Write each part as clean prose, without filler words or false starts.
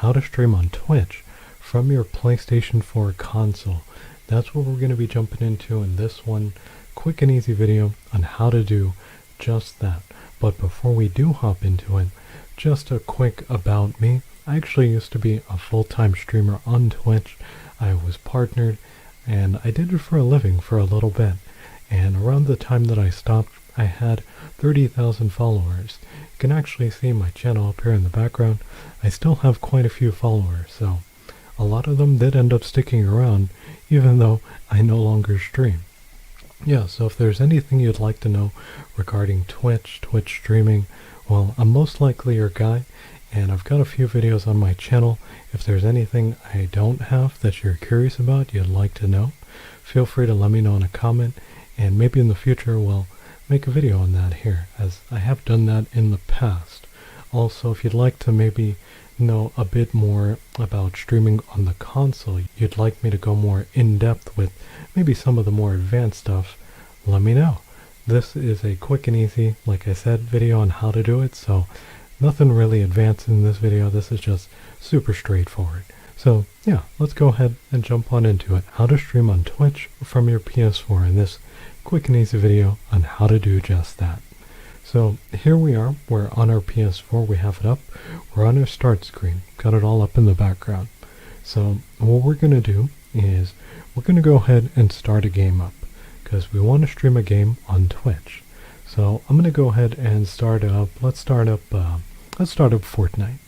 how to stream on Twitch from your PlayStation 4 console. That's what we're going to be jumping into in this one quick and easy video on how to do just that. But before we do hop into it, just a quick about me. I actually used to be a full-time streamer on Twitch. I was partnered and I did it for a living for a little bit. And around the time that I stopped, I had 30,000 followers. You can actually see my channel up here in the background. I still have quite a few followers, so a lot of them did end up sticking around, even though I no longer stream. Yeah, so if there's anything you'd like to know regarding Twitch streaming, well, I'm most likely your guy, and I've got a few videos on my channel. If there's anything I don't have that you're curious about, you'd like to know, feel free to let me know in a comment, and maybe in the future we'll make a video on that here, as I have done that in the past. Also, if you'd like to maybe know a bit more about streaming on the console, you'd like me to go more in-depth with maybe some of the more advanced stuff, let me know. This is a quick and easy, like I said, video on how to do it, so nothing really advanced in this video. This is just super straightforward. So yeah, let's go ahead and jump on into it. How to stream on Twitch from your PS4 in this quick and easy video on how to do just that. So here we are, we're on our PS4, we have it up, we're on our start screen, got it all up in the background. So what we're going to do is we're going to go ahead and start a game up, because we want to stream a game on Twitch. So I'm going to go ahead and start up, let's start up Fortnite.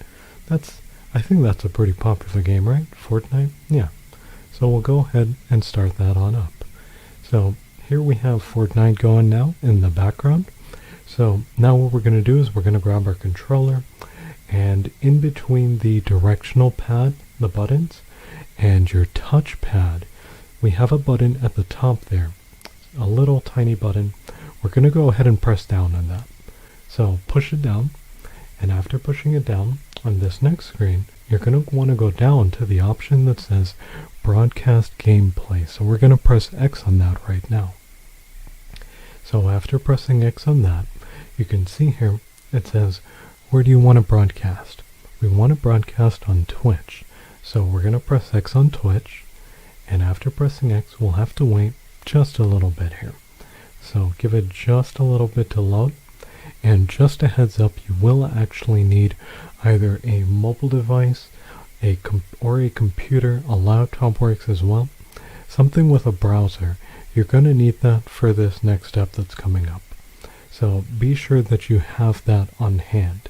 I think that's a pretty popular game, right? Fortnite? Yeah. So we'll go ahead and start that on up. So here we have Fortnite going now in the background. So now what we're going to do is we're going to grab our controller, and in between the directional pad, the buttons, and your touch pad, we have a button at the top there, a little tiny button. We're going to go ahead and press down on that. So push it down, and after pushing it down on this next screen, you're going to want to go down to the option that says broadcast gameplay. So we're going to press X on that right now. So after pressing X on that, you can see here it says, where do you want to broadcast? We want to broadcast on Twitch. So we're going to press X on Twitch, and after pressing X, we'll have to wait just a little bit here. So give it just a little bit to load, and just a heads up, you will actually need either a mobile device, or a computer. A laptop works as well. Something with a browser. You're going to need that for this next step that's coming up. So be sure that you have that on hand.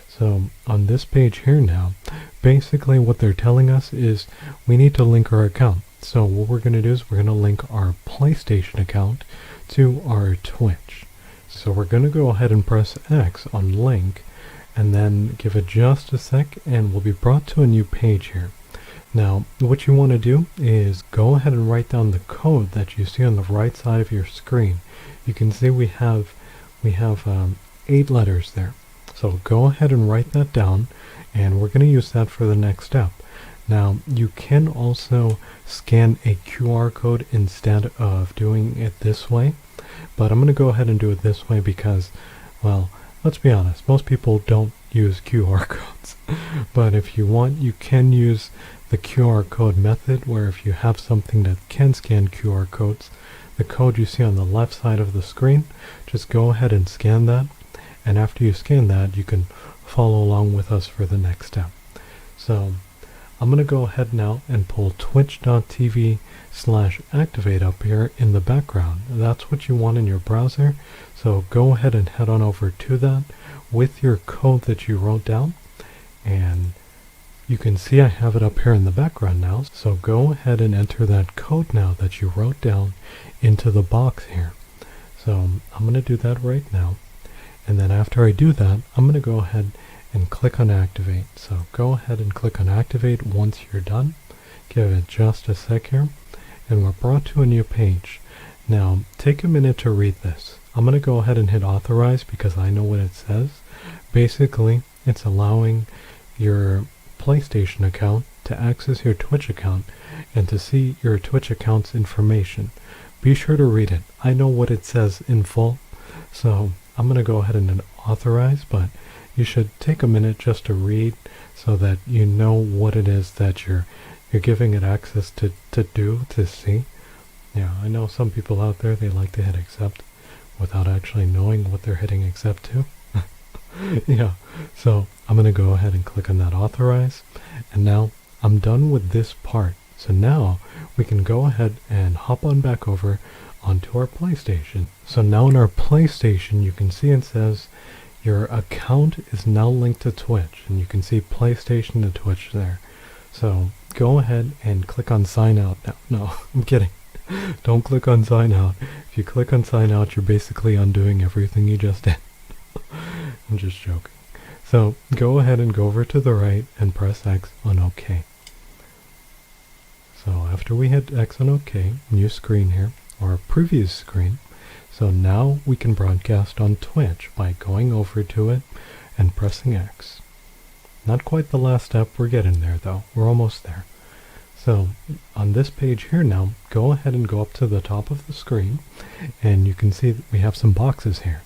So on this page here now, basically what they're telling us is we need to link our account. So what we're going to do is we're going to link our PlayStation account to our Twitch. So we're going to go ahead and press X on link, and then give it just a sec, and we'll be brought to a new page here. Now, what you want to do is go ahead and write down the code that you see on the right side of your screen. You can see we have 8 letters there. So go ahead and write that down, and we're going to use that for the next step. Now, you can also scan a QR code instead of doing it this way, but I'm going to go ahead and do it this way because, well, let's be honest, most people don't use QR codes. But if you want, you can use the QR code method, where if you have something that can scan QR codes, the code you see on the left side of the screen, just go ahead and scan that, and after you scan that, you can follow along with us for the next step. So I'm going to go ahead now and pull twitch.tv/activate up here in the background. That's what you want in your browser, so go ahead and head on over to that with your code that you wrote down, and you can see I have it up here in the background now. So go ahead and enter that code now that you wrote down into the box here. So I'm going to do that right now, and then after I do that, I'm going to go ahead and click on activate. So go ahead and click on activate once you're done. Give it just a sec here, and we're brought to a new page. Now take a minute to read this. I'm going to go ahead and hit authorize because I know what it says. Basically, it's allowing your PlayStation account to access your Twitch account and to see your Twitch account's information. Be sure to read it. I know what it says in full, so I'm going to go ahead and authorize, but you should take a minute just to read so that you know what it is that you're giving it access to see. Yeah, I know some people out there, they like to hit accept without actually knowing what they're hitting accept to. Yeah, so I'm going to go ahead and click on that authorize, and now I'm done with this part. So now we can go ahead and hop on back over onto our PlayStation. So now in our PlayStation, you can see it says your account is now linked to Twitch, and you can see PlayStation to Twitch there. So go ahead and click on sign out now. No, I'm kidding. Don't click on sign out. If you click on sign out, you're basically undoing everything you just did. I'm just joking. So go ahead and go over to the right and press X on OK. So after we hit X on OK, new screen here, or a previous screen. So now we can broadcast on Twitch by going over to it and pressing X. Not quite the last step, we're getting there though. We're almost there. So on this page here now, go ahead and go up to the top of the screen, and you can see that we have some boxes here.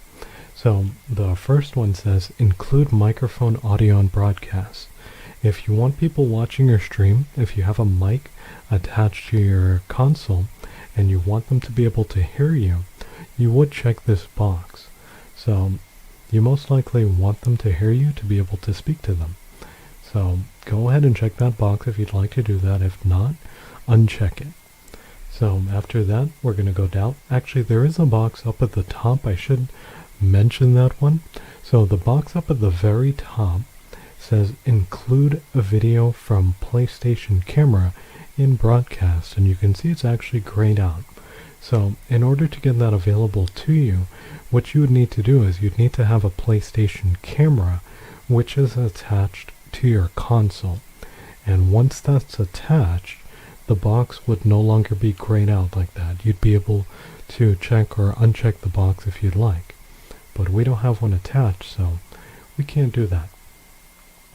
So the first one says include microphone audio on broadcast. If you want people watching your stream, if you have a mic attached to your console and you want them to be able to hear you, you would check this box. So you most likely want them to hear you to be able to speak to them. So go ahead and check that box if you'd like to do that. If not, uncheck it. So after that, we're going to go down. Actually, there is a box up at the top. I should mention that one. So the box up at the very top says include a video from PlayStation camera in broadcast, and you can see it's actually grayed out. So in order to get that available to you, what you would need to do is you'd need to have a PlayStation camera which is attached to your console, and once that's attached, the box would no longer be grayed out like that. You'd be able to check or uncheck the box if you'd like, but we don't have one attached, so we can't do that.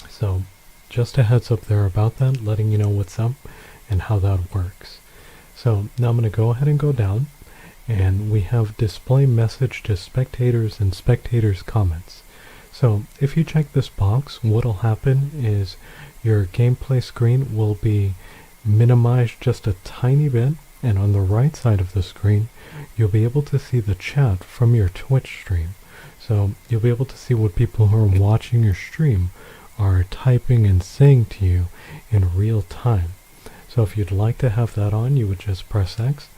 So just a heads up there about that, letting you know what's up and how that works. So now I'm going to go ahead and go down, and we have display message to spectators and spectators comments. So if you check this box, what'll happen is your gameplay screen will be minimized just a tiny bit, and on the right side of the screen you'll be able to see the chat from your Twitch stream. So you'll be able to see what people who are watching your stream are typing and saying to you in real time. So if you'd like to have that on, you would just press X,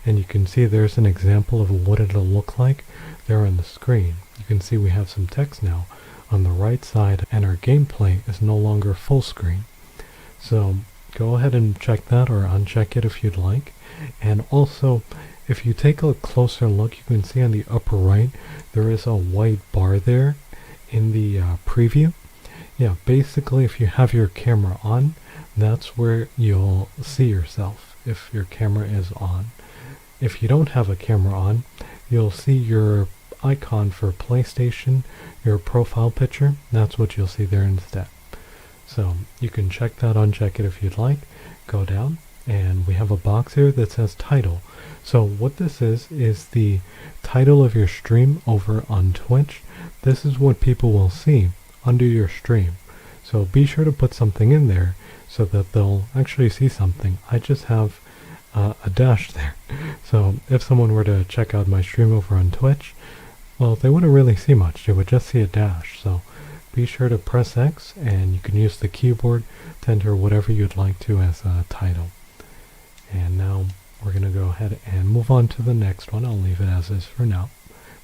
and you can see there's an example of what it'll look like there on the screen. You can see we have some text now on the right side, and our gameplay is no longer full screen. So go ahead and check that or uncheck it if you'd like. And also, if you take a closer look, you can see on the upper right there is a white bar there in the preview. Yeah, basically if you have your camera on, that's where you'll see yourself if your camera is on. If you don't have a camera on, you'll see your icon for PlayStation, your profile picture. That's what you'll see there instead. So you can check that, uncheck it if you'd like. Go down, and we have a box here that says title. So what this is the title of your stream over on Twitch. This is what people will see under your stream. So be sure to put something in there so that they'll actually see something. I just have a dash there. So if someone were to check out my stream over on Twitch, well, they wouldn't really see much. They would just see a dash. So be sure to press X, and you can use the keyboard to enter whatever you'd like to as a title. And now we're going to go ahead and move on to the next one. I'll leave it as is for now,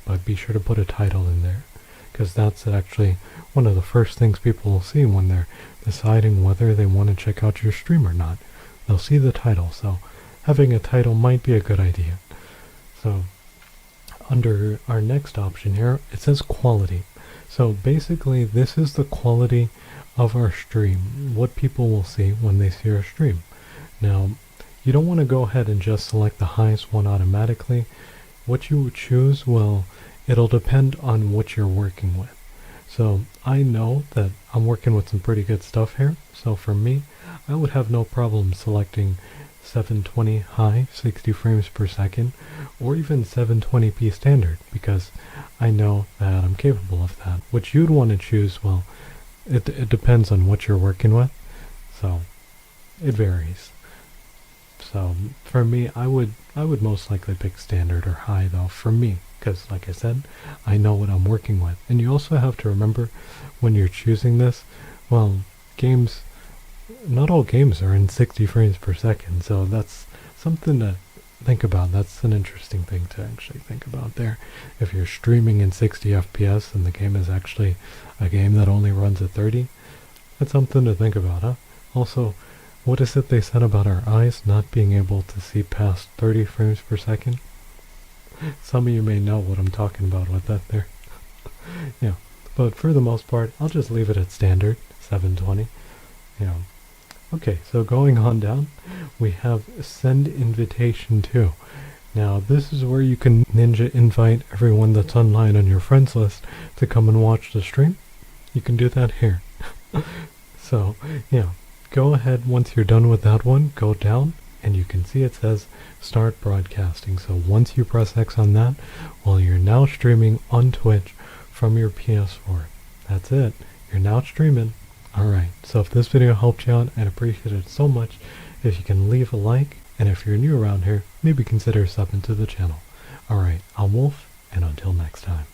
but be sure to put a title in there, because that's actually one of the first things people will see when they're deciding whether they want to check out your stream or not. They'll see the title, so having a title might be a good idea. So under our next option here, it says quality. So basically this is the quality of our stream, what people will see when they see our stream. Now, you don't want to go ahead and just select the highest one automatically. What you would choose, well, it'll depend on what you're working with. So I know that I'm working with some pretty good stuff here. So for me, I would have no problem selecting 720 high, 60 frames per second, or even 720p standard, because I know that I'm capable of that. What you'd want to choose, well, it depends on what you're working with, so it varies. So for me, I would most likely pick standard or high though, for me, because like I said, I know what I'm working with. And you also have to remember when you're choosing this, well, games, not all games are in 60 frames per second, so that's something to think about. That's an interesting thing to actually think about there. If you're streaming in 60 FPS and the game is actually a game that only runs at 30, that's something to think about, huh? Also, what is it they said about our eyes not being able to see past 30 frames per second? Some of you may know what I'm talking about with that there. Yeah, but for the most part, I'll just leave it at standard, 720. Yeah. Okay, so going on down, we have send invitation to. Now, this is where you can ninja invite everyone that's online on your friends list to come and watch the stream. You can do that here. So, yeah. Go ahead, once you're done with that one, go down, and you can see it says start broadcasting. So once you press X on that, well, you're now streaming on Twitch from your PS4. That's it. You're now streaming. Alright, so if this video helped you out, I'd appreciate it so much if you can leave a like, and if you're new around here, maybe consider subbing to the channel. Alright, I'm Wolf, and until next time.